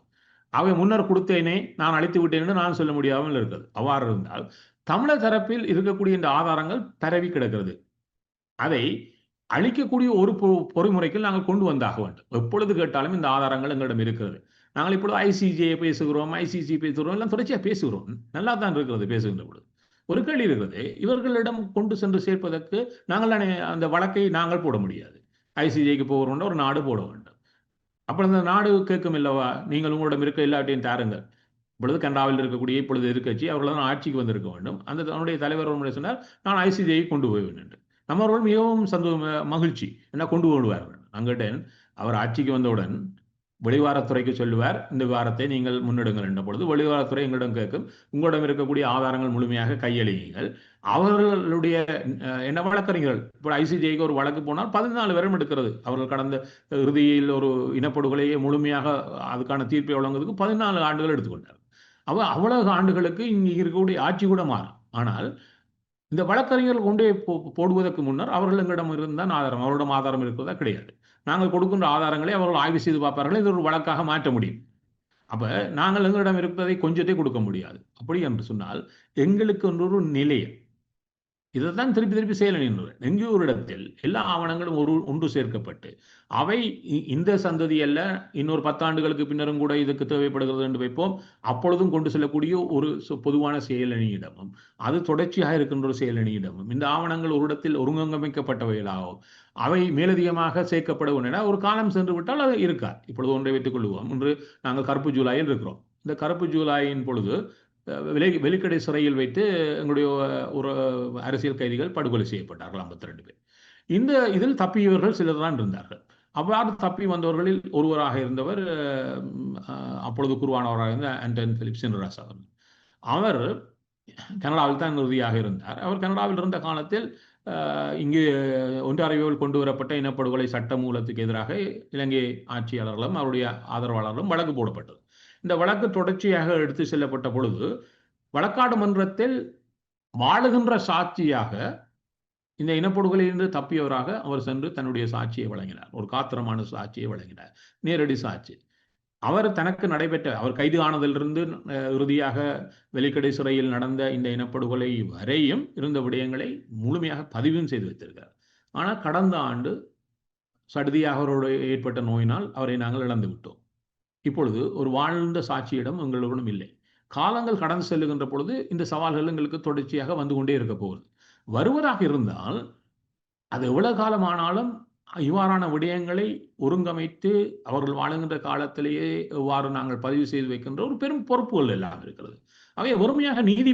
A: அவை முன்னர் கொடுத்தேனே நான் அழித்து விட்டேன் என்று நான் சொல்ல முடியாமல் இருக்கிறது. அவ்வாறு இருந்தால் தமிழர் தரப்பில் இருக்கக்கூடிய இந்த ஆதாரங்கள் பரவி கிடக்கிறது. அதை அளிக்கக்கூடிய ஒரு பொறிமுறைக்கு நாங்கள் கொண்டு வந்தாக வேண்டும். எப்பொழுது கேட்டாலும் இந்த ஆதாரங்கள் எங்களிடம் இருக்கிறது. நாங்கள் இப்பொழுது ஐசிஜே பேசுகிறோம், ஐசிசி பேசுகிறோம், எல்லாம் தொடர்ச்சியாக பேசுகிறோம். நல்லா தான் இருக்கிறது பேசுகின்ற பொழுது. ஒரு கேள்வி இருக்கிறது, இவர்களிடம் கொண்டு சென்று சேர்ப்பதற்கு நாங்கள் அந்த வழக்கை நாங்கள் போட முடியாது. ஐசிஜேக்கு போகிறோம்னா ஒரு நாடு போட வேண்டும். அப்புறம் அந்த நாடு கேட்கும் இல்லவா, நீங்கள் உங்களிடம் இருக்க எல்லாத்தையும் தாருங்கள். இப்பொழுது கனடாவில் இருக்கக்கூடிய இப்பொழுது எதிர்க்கட்சி அவர்கள் தான் ஆட்சிக்கு வந்திருக்க வேண்டும். அந்த தன்னுடைய தலைவர் சொன்னார், நான் ஐசிஜேயை கொண்டு போவேன் என்று. நம்மவர்கள் மிகவும் மகிழ்ச்சி, என்ன கொண்டு போடுவார்கள். அங்கிட்டேன் அவர் ஆட்சிக்கு வந்தவுடன் வெளிவாரத்துறைக்கு சொல்லுவார், இந்த விவகாரத்தை நீங்கள் முன்னெடுங்கள் என்ற பொழுது வெளிவாரத்துறை எங்களிடம் கேட்கும், உங்களிடம் இருக்கக்கூடிய ஆதாரங்கள் முழுமையாக கையளியுங்கள். அவர்களுடைய என்ன வழக்கறிஞர்கள் இப்போ ஐசிஜேக்கு ஒரு வழக்கு போனால் 14 வருடம் எடுக்கிறது. அவர்கள் கடந்த இறுதியில் ஒரு இனப்படுகொலையை முழுமையாக அதுக்கான தீர்ப்பை வழங்குவதற்கு 14 ஆண்டுகள் எடுத்துக்கொண்டார். அவ்வளவு ஆண்டுகளுக்கு இங்கே இருக்கக்கூடிய ஆட்சி கூட மாறும். ஆனால் இந்த வழக்கறிஞர்கள் கொண்டே போடுவதற்கு முன்னர் அவர்கள் எங்களிடம் இருந்தால் ஆதாரம், அவரிடம் ஆதாரம் இருக்கிறதா கிடையாது. நாங்கள் கொடுக்கின்ற ஆதாரங்களை அவர்கள் ஆய்வு செய்து பார்ப்பார்கள், இது ஒரு வழக்காக மாற்ற முடியும். அப்ப நாங்கள் எங்களிடம் இருப்பதை கொஞ்சத்தை கொடுக்க முடியாது. அப்படி என்று சொன்னால் எங்களுக்கு ஒரு நிலையம், இதைத்தான் திருப்பி திருப்பி செய்யல. எங்கேயோ ஒரு இடத்தில் எல்லா ஆவணங்களும் ஒன்று சேர்க்கப்பட்டு அவை இந்த சந்ததி அல்ல, இன்னொரு 10 ஆண்டுகளுக்கு பின்னரும் கூட இதுக்கு தேவைப்படுகிறது என்று வைப்போம். அப்பொழுதும் கொண்டு செல்லக்கூடிய ஒரு பொதுவான செயலணியிடமும் அது தொடர்ச்சியாக இருக்கின்ற ஒரு செயலணியிடமும் இந்த ஆவணங்கள் ஒரு இடத்தில் ஒருங்கமைக்கப்பட்டவைகளாகும். அவை மேலதிகமாக சேர்க்கப்பட வேண்டும். ஒரு காலம் சென்று விட்டால் அது இருக்காது. இப்பொழுது ஒன்றை வைத்துக் கொள்வோம். இன்று நாங்கள் கருப்பு ஜூலையில் இருக்கிறோம். இந்த கருப்பு ஜூலையின் பொழுது வெளிக்கடை சிறையில் வைத்து எங்களுடைய ஒரு அரசியல் கைதிகள் படுகொலை செய்யப்பட்டார்கள், 52 பேர். இந்த இதில் தப்பியவர்கள் சிலர் தான் இருந்தார்கள். அவ்வாறு தப்பி வந்தவர்களில் ஒருவராக இருந்தவர் அப்பொழுது குருவானவராக இருந்த ஆண்டன் பிலிப் சின்ராஸ் அவர்கள். அவர் கனடாவில் தான் இறுதியாக இருந்தார். அவர் கனடாவில் இருந்த காலத்தில் இங்கு ஒன்றாரியோவில் கொண்டு வரப்பட்ட இனப்படுகொலை சட்ட மூலத்துக்கு எதிராக இலங்கை ஆட்சியாளர்களும் அவருடைய ஆதரவாளர்களும் வழக்கு போடப்பட்டது. இந்த வழக்கு தொடர்ச்சியாக எடுத்து செல்லப்பட்ட பொழுது வழக்காடு மன்றத்தில் வாழுகின்ற சாட்சியாக இந்த இனப்படுகொலையிலிருந்து தப்பியவராக அவர் சென்று தன்னுடைய சாட்சியை வழங்கினார். ஒரு காத்திரமான சாட்சியை வழங்கினார், நேரடி சாட்சி. அவர் தனக்கு நடைபெற்ற, அவர் கைது ஆனதிலிருந்து இறுதியாக வெளிக்கடை சிறையில் நடந்த இந்த இனப்படுகொலை வரையும் இருந்த விடயங்களை முழுமையாக பதிவும் செய்து வைத்திருக்கிறார். ஆனால் கடந்த ஆண்டு சடுதியாக அவரோடு ஏற்பட்ட நோயினால் அவரை நாங்கள் இழந்து விட்டோம். இப்பொழுது ஒரு வாழ்ந்த சாட்சியிடம் எங்களுடன் இல்லை. காலங்கள் கடந்து செல்லுகின்ற பொழுது இந்த சவால்கள் எங்களுக்கு தொடர்ச்சியாக வந்து கொண்டே இருக்க போகுது. வருவதாக இருந்தால் அது எவ்வளவு காலமானாலும் இவ்வாறான விடயங்களை ஒருங்கமைத்து அவர்கள் வாழுகின்ற காலத்திலேயே எவ்வாறு நாங்கள் பதிவு செய்து வைக்கின்ற ஒரு பெரும் பொறுப்புகள் எல்லாம் இருக்கிறது. அவை ஒருமையாக நீதி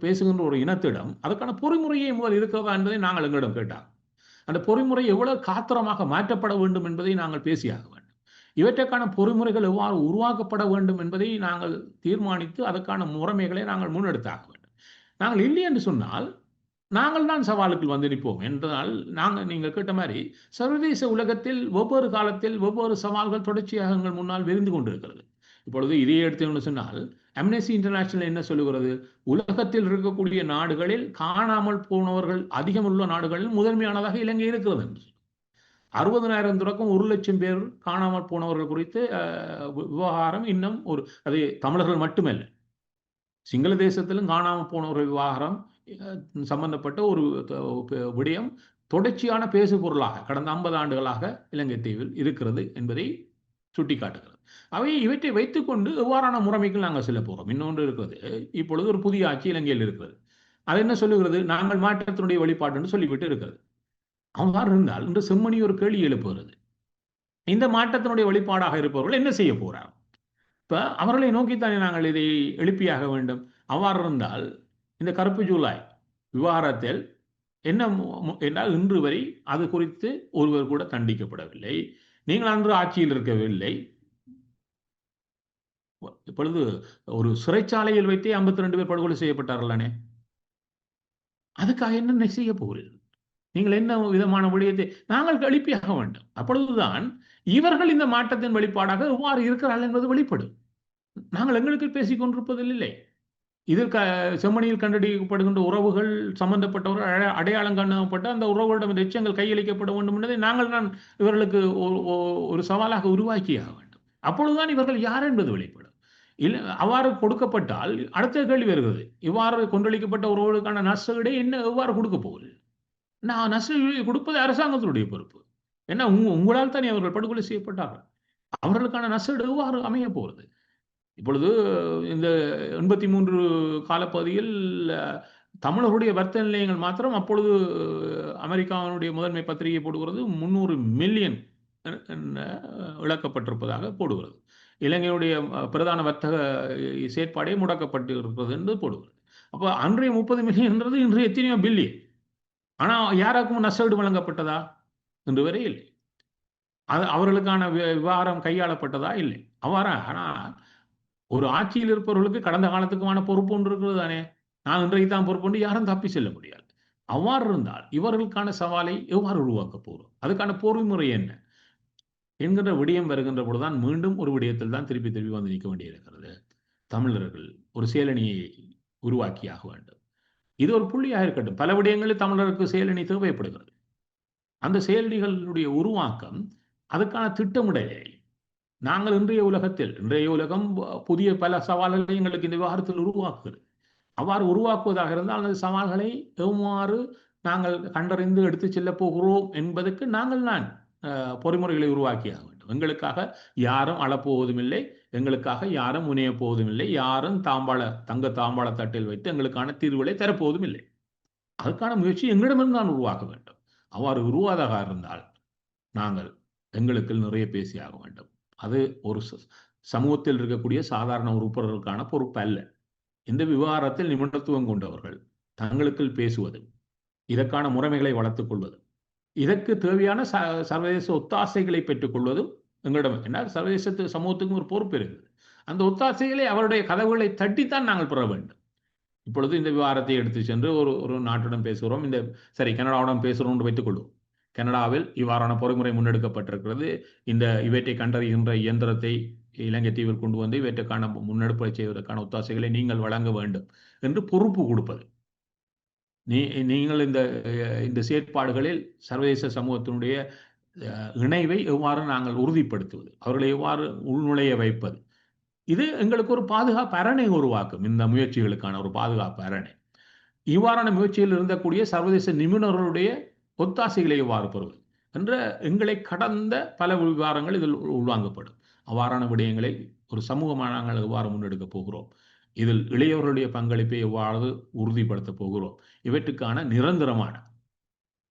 A: பேசுகின்ற ஒரு இனத்திடம் அதற்கான பொறிமுறையை முதல் இருக்கிறதா என்பதை நாங்கள் எங்களிடம் கேட்டாங்க. அந்த பொறிமுறை எவ்வளவு காத்திரமாக மாற்றப்பட வேண்டும் என்பதை நாங்கள் பேசியாக வேண்டும். இவற்றுக்கான பொறிமுறைகள் எவ்வாறு உருவாக்கப்பட வேண்டும் என்பதை நாங்கள் தீர்மானித்து அதற்கான முறைமைகளை நாங்கள் முன்னெடுத்தாக வேண்டும். நாங்கள் இல்லை என்று சொன்னால் நாங்கள் தான் சவாலுக்கு வந்து நிற்போம். என்றால் நீங்கள் கேட்ட மாதிரி சர்வதேச உலகத்தில் ஒவ்வொரு காலத்தில் ஒவ்வொரு சவால்கள் தொடர்ச்சியாக எங்கள் முன்னால் விரிந்து கொண்டிருக்கிறது. இப்பொழுது இதை எடுத்து சொன்னால் அம்னஸ்டி இன்டர்நேஷனல் என்ன சொல்லுகிறது? உலகத்தில் இருக்கக்கூடிய நாடுகளில் காணாமல் போனவர்கள் அதிகமுள்ள நாடுகளில் முதன்மையானதாக இலங்கை இருக்கிறது என்று 60,000 தொடக்கம் 1,00,000 பேர் காணாமல் போனவர்கள் குறித்து விவகாரம் இன்னும் அது தமிழர்கள் மட்டுமல்ல, சிங்கள தேசத்திலும் காணாமல் போனவர்கள் விவகாரம் சம்பந்தப்பட்ட ஒரு விடயம் தொடர்ச்சியான பேசு பொருளாக கடந்த 50 ஆண்டுகளாக இலங்கை தீவில் இருக்கிறது என்பதை சுட்டிக்காட்டுகிறது. அவை இவற்றை வைத்துக்கொண்டு எவ்வாறான முறைமைக்கு நாங்கள் செல்ல போகிறோம். இன்னொன்று இருக்கிறது, இப்பொழுது ஒரு புதிய ஆட்சி இலங்கையில் இருக்கிறது. அது என்ன சொல்லுகிறது? நாங்கள் மாற்றத்தினுடைய வெளிப்பாடு என்று சொல்லிவிட்டு இருக்கிறது. அவ்வாறு இருந்தால் இன்று செம்மணி ஒரு கேள்வி எழுப்புகிறது. இந்த மாற்றத்தினுடைய வெளிப்பாடாக இருப்பவர்கள் என்ன செய்ய போறார்? இப்ப அவர்களை நோக்கித்தானே நாங்கள் இதை எழுப்பியாக வேண்டும். அவ்வாறு இருந்தால் இந்த கருப்பு ஜூலை விவகாரத்தில் என்ன என்றால் இன்று வரை அது குறித்து ஒருவர் கூட தண்டிக்கப்படவில்லை. நீங்கள் அன்று ஆட்சியில் இருக்கவில்லை. இப்பொழுது ஒரு சிறைச்சாலையில் வைத்தே 52 பேர் படுகொலை செய்யப்பட்டார்களானே, அதுக்காக என்ன செய்ய போகிறீர்கள்? நீங்கள் என்ன விதமான விடயத்தை நாங்கள் எழுப்பியாக வேண்டும். அப்பொழுதுதான் இவர்கள் இந்த மாற்றத்தின் வெளிப்பாடாக எவ்வாறு இருக்கிறார்கள் என்பது வெளிப்படும். நாங்கள் எங்களுக்கு பேசிக் கொண்டிருப்பதில் இல்லை. இதில் செம்மணியில் கண்டறியப்படுகின்ற உறவுகள் சம்பந்தப்பட்டவர்கள் அடையாளம் காணப்பட்ட அந்த உறவுகளிடம் எச்சங்கள் கையளிக்கப்பட வேண்டும் என்பதை நாங்கள் தான் இவர்களுக்கு ஒரு சவாலாக உருவாக்கியாக வேண்டும். அப்பொழுதுதான் இவர்கள் யார் என்பது வெளிப்படும். இல்லை அவ்வாறு கொடுக்கப்பட்டால் அடுத்த கேள்வி வருகிறது, இவ்வாறு கொன்றளிக்கப்பட்ட உறவுகளுக்கான நஷ்டஈடை என்ன எவ்வாறு கொடுக்க போகுது? நான் நஷ்டஈடு கொடுப்பது அரசாங்கத்தினுடைய பொறுப்பு. ஏன்னா உங்களால் தானே அவர்கள் படுகொலை செய்யப்பட்டார்கள். அவர்களுக்கான நஷ்டஈடு எவ்வாறு அமைய போகிறது? இப்பொழுது இந்த 83 காலப்பகுதியில் தமிழர்களுடைய வர்த்தக நிலையங்கள் மாத்திரம் அப்பொழுது அமெரிக்காவினுடைய முதன்மை பத்திரிகை போடுகிறது 300 மில்லியன் இழக்கப்பட்டிருப்பதாக போடுகிறது. இலங்கையுடைய பிரதான வர்த்தக செயற்பாடே முடக்கப்பட்டு இருக்கிறது என்று போடுகிறது. அப்போ அன்றைய 30 மில்லியன்ன்றது இன்றைய எத்தனையோ பில்லியன். ஆனால் யாருக்கும் நஷ்டஈடு வழங்கப்பட்டதா என்று வரை இல்லை. அது அவர்களுக்கான விவகாரம் கையாளப்பட்டதா இல்லை. அவ்வாறா? ஆனால் ஒரு ஆட்சியில் இருப்பவர்களுக்கு கடந்த காலத்துக்குமான பொறுப்பு ஒன்று இருக்கிறது தானே. நான் இன்றைக்கு தான் பொறுப்பு யாரும் தப்பி செல்ல முடியாது. அவ்வாறு இருந்தால் இவர்களுக்கான சவாலை எவ்வாறு உருவாக்க போகிறோம், அதுக்கான பொறிமுறை என்ன என்கின்ற விடயம் வருகின்ற பொழுதுதான் மீண்டும் ஒரு விடயத்தில் தான் திருப்பி வந்து நிற்க வேண்டியிருக்கிறது. தமிழர்கள் ஒரு செயலணியை உருவாக்கியாக வேண்டும். இது ஒரு புள்ளியாக இருக்கட்டும். பல விடயங்களில் தமிழருக்கு செயலணி தேவைப்படுகிறது. அந்த செயலணிகளுடைய உருவாக்கம், அதுக்கான திட்டமிடலை நாங்கள் இன்றைய உலகம் புதிய பல சவால்களை எங்களுக்கு இந்த விவகாரத்தில் உருவாக்குகிறது. அவ்வாறு உருவாக்குவதாக இருந்தால் அந்த சவால்களை எவ்வாறு நாங்கள் கண்டறிந்து எடுத்து செல்ல போகிறோம் என்பதற்கு நாங்கள் பொறிமுறைகளை உருவாக்கியாக வேண்டும். எங்களுக்காக யாரும் அளப்போவதும் இல்லை, எங்களுக்காக யாரும் முனைய போவதும் இல்லை, யாரும் தங்க தாம்பாள தட்டில் வைத்து எங்களுக்கான தீர்வுகளை தரப்போவதும் இல்லை. அதுக்கான முயற்சி எங்களிடமிருந்து தான் உருவாக்க வேண்டும். அவ்வாறு உருவாதாக இருந்தால் நாங்கள் எங்களுக்கு நிறைய பேசியாக வேண்டும். அது ஒரு சமூகத்தில் இருக்கக்கூடிய சாதாரண உறுப்பினர்களுக்கான பொறுப்பு அல்ல. இந்த விவகாரத்தில் நிபுணத்துவம் கொண்டவர்கள் தங்களுக்குள் பேசுவது, இதற்கான முறைமைகளை வளர்த்துக் கொள்வது, இதற்கு தேவையான சர்வதேச ஒத்தாசைகளை பெற்றுக் கொள்வதும் எங்களிடம். என்ன, சர்வதேச சமூகத்துக்கும் ஒரு பொறுப்பு இருக்குது. அந்த ஒத்தாசைகளை அவருடைய கதவுகளை தட்டித்தான் நாங்கள் பெற வேண்டும். இப்பொழுது இந்த விவகாரத்தை எடுத்து சென்று ஒரு நாட்டுடன் பேசுகிறோம், கனடாவுடன் பேசுகிறோம் வைத்துக் கொள்வோம். கனடாவில் இவ்வாறான பொறிமுறை முன்னெடுக்கப்பட்டிருக்கிறது. இவற்றை கண்டறிகின்ற இயந்திரத்தை இலங்கை தீவில் கொண்டு வந்து இவற்றுக்கான முன்னெடுப்பை செய்வதற்கான ஒத்தாசைகளை நீங்கள் வழங்க வேண்டும் என்று பொறுப்பு கொடுப்பது. நீங்கள் இந்த செயற்பாடுகளில் சர்வதேச சமூகத்தினுடைய இணைவை எவ்வாறு நாங்கள் உறுதிப்படுத்துவது, அவர்களை எவ்வாறு உள்நுழைய வைப்பது, இது எங்களுக்கு ஒரு பாதுகாப்பு அரணை உருவாக்கும். இந்த முயற்சிகளுக்கான ஒரு பாதுகாப்பு அரணை. இவ்வாறான முயற்சியில் இருந்தக்கூடிய சர்வதேச நிபுணர்களுடைய ஒத்தாசைகளை எவ்வாறு பெறுவது என்ற எங்களை கடந்த பல விவகாரங்கள் இதில் உள்வாங்கப்படும். அவ்வாறான விடயங்களை ஒரு சமூகமாக நாங்கள் எவ்வாறு முன்னெடுக்க போகிறோம், இதில் இளையவர்களுடைய பங்களிப்பை எவ்வாறு உறுதிப்படுத்த போகிறோம், இவற்றுக்கான நிரந்தரமான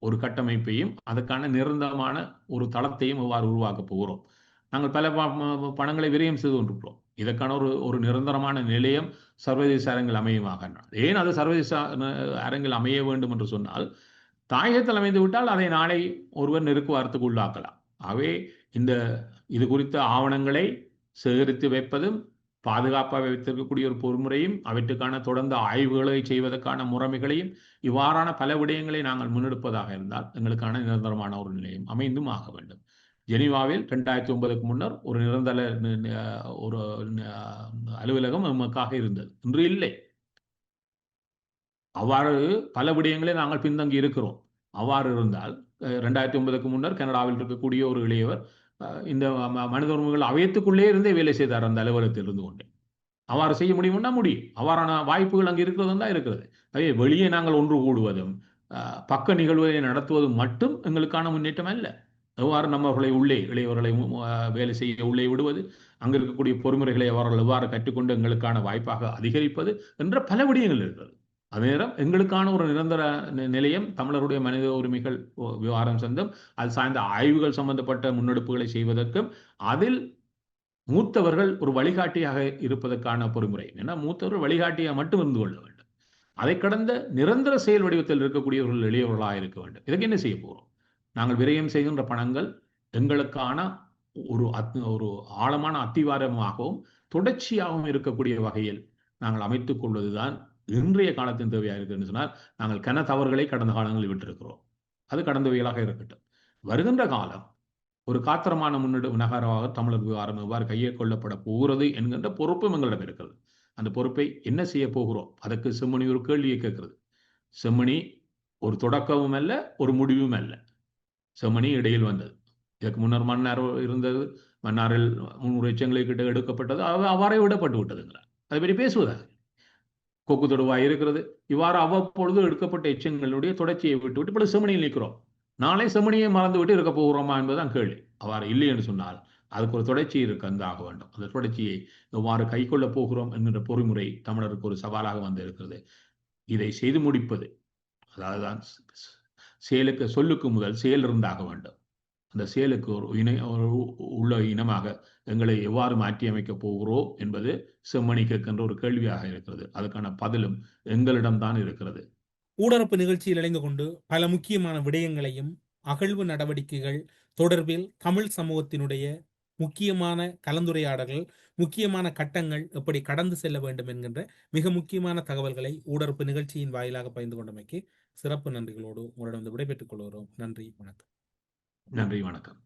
A: ஒரு கட்டமைப்பையும் அதற்கான நிரந்தரமான ஒரு தளத்தையும் எவ்வாறு உருவாக்க போகிறோம். நாங்கள் பல பணங்களை விரயம் செய்து கொண்டிருக்கிறோம். இதற்கான ஒரு நிரந்தரமான நிலையம் சர்வதேச அரங்கில் அமையுமாக. ஏன் அது சர்வதேச அரங்கில் அமைய வேண்டும் என்று சொன்னால், தாயகத்தில் அமைந்து விட்டால் அதை நாளை ஒருவர் நெருக்குவாரத்துக்கு உள்ளாக்கலாம். ஆகவே இது குறித்த ஆவணங்களை சேகரித்து வைப்பதும் பாதுகாப்பாக வைத்திருக்கக்கூடிய ஒரு பொறுமுறையும் அவற்றுக்கான தொடர்ந்து ஆய்வுகளை செய்வதற்கான முறைமைகளையும் இவ்வாறான பல விடயங்களை நாங்கள் முன்னெடுப்பதாக இருந்தால் எங்களுக்கான நிரந்தரமான ஒரு நிலையம் அமைந்தும் ஆக வேண்டும். ஜெனீவாவில் 2009 முன்னர் ஒரு நிரந்தர ஒரு அலுவலகம் நமக்காக இருந்தது, இன்று இல்லை. அவ்வாறு பல விடயங்களை நாங்கள் பின்தங்கி இருக்கிறோம். அவ்வாறு இருந்தால் 2009 முன்னர் கனடாவில் இருக்கக்கூடிய ஒரு இளையவர் இந்த மனித உரிமைகள் அவையத்துக்குள்ளே இருந்தே வேலை செய்தார், அந்த அலுவலகத்தில் இருந்து கொண்டு. அவ்வாறு செய்ய முடியும்னா முடியும். அவ்வாறான வாய்ப்புகள் அங்கே இருக்கிறது தான் இருக்கிறது. அதே வெளியே நாங்கள் ஒன்று கூடுவதும் பக்க நிகழ்வுகளை நடத்துவதும் மட்டும் எங்களுக்கான முன்னேற்றம் அல்ல. எவ்வாறு நம்மவர்களை இளையவர்களை வேலை செய்ய உள்ளே விடுவது, அங்கே இருக்கக்கூடிய பொறிமுறைகளை அவர்கள் எவ்வாறு கற்றுக்கொண்டு எங்களுக்கான வாய்ப்பாக அதிகரிப்பது என்ற பல விடயங்கள் இருக்கிறது. அதே நேரம் எங்களுக்கான ஒரு நிரந்தர நிலையம் தமிழருடைய மனித உரிமைகள் விவகாரம் சொந்தம் அது சார்ந்த ஆய்வுகள் சம்பந்தப்பட்ட முன்னெடுப்புகளை செய்வதற்கும் அதில் மூத்தவர்கள் ஒரு வழிகாட்டியாக இருப்பதற்கான பொறிமுறை. ஏன்னா மூத்தவர்கள் வழிகாட்டியாக மட்டும் இருந்து கொள்ள வேண்டும். அதை கடந்த நிரந்தர செயல் வடிவத்தில் இருக்கக்கூடியவர்கள் எளியவர்களாக இருக்க வேண்டும். இதற்கு என்ன செய்ய போகிறோம்? நாங்கள் விரயம் செய்கின்ற பணங்கள் எங்களுக்கான ஒரு ஆழமான அத்திவாரமாகவும் தொடர்ச்சியாகவும் இருக்கக்கூடிய வகையில் நாங்கள் அமைத்துக் கொள்வதுதான் இன்றைய காலத்தின் தேவையாக இருக்குன்னு சொன்னால், நாங்கள் கன தவறுகளை கடந்த காலங்களில் விட்டிருக்கிறோம். அது கடந்தவைகளாக இருக்கட்டும். வருகின்ற காலம் ஒரு காத்திரமான நகரமாக தமிழர் விவகாரம் எவ்வாறு கையை கொள்ளப்பட போகிறது என்கின்ற பொறுப்பும் எங்களிடம் இருக்கிறது. அந்த பொறுப்பை என்ன செய்ய போகிறோம்? அதற்கு செம்மணி ஒரு கேள்வியை கேட்கிறது. செம்மணி ஒரு தொடக்கமும் அல்ல, ஒரு முடிவும் அல்ல. செம்மணி இடையில் வந்தது. இதற்கு முன்னர் மன்னர் இருந்தது, மன்னாரில் 300 எச்சங்களை கிட்ட எடுக்கப்பட்டது அவ்வாறே விடப்பட்டு விட்டதுங்கிறார். அதை பற்றி பேசுவதாக கொக்கு தொடுவாய் இருக்கிறது. இவ்வாறு அவ்வப்பொழுது எடுக்கப்பட்ட எச்சங்களுடைய தொடர்ச்சியை விட்டுவிட்டு இப்படி செமனியில் நிற்கிறோம். நாளை செமனியை மறந்துவிட்டு இருக்க போகிறோமா என்பதுதான் கேள்வி. அவ்வாறு இல்லை என்று சொன்னால் அதுக்கு ஒரு தொடர்ச்சி இருக்காக வேண்டும். அந்த தொடர்ச்சியை எவ்வாறு கைக்கொள்ளப் போகிறோம் என்கிற பொறிமுறை தமிழருக்கு ஒரு சவாலாக வந்து இருக்கிறது. இதை செய்து முடிப்பது, அதாவதுதான் செயலுக்கு சொல்லுக்கு முதல் செயல் இருந்தாக வேண்டும். அந்த செயலுக்கு ஒரு உள்ள இனமாக எங்களை எவ்வாறு மாற்றி அமைக்கப் போகிறோம் என்பது செம்மணி கேட்கின்ற ஒரு கேள்வியாக இருக்கிறது. அதுக்கான பதிலும் எங்களிடம்தான் இருக்கிறது.
E: ஊடரப்பு நிகழ்ச்சியில் இணைந்து கொண்டு பல முக்கியமான விடயங்களையும் அகழ்வு நடவடிக்கைகள் தொடர்பில் தமிழ் சமூகத்தினுடைய முக்கியமான கலந்துரையாடல்கள், முக்கியமான கட்டங்கள் எப்படி கடந்து செல்ல வேண்டும் என்கின்ற மிக முக்கியமான தகவல்களை ஊடரப்பு நிகழ்ச்சியின் வாயிலாக பகிர்ந்து கொண்டமைக்கு சிறப்பு நன்றிகளோடு உங்களிடம் விடைபெற்றுக் கொள்கிறோம். நன்றி, வணக்கம்.
A: நன்றி, வணக்கம்.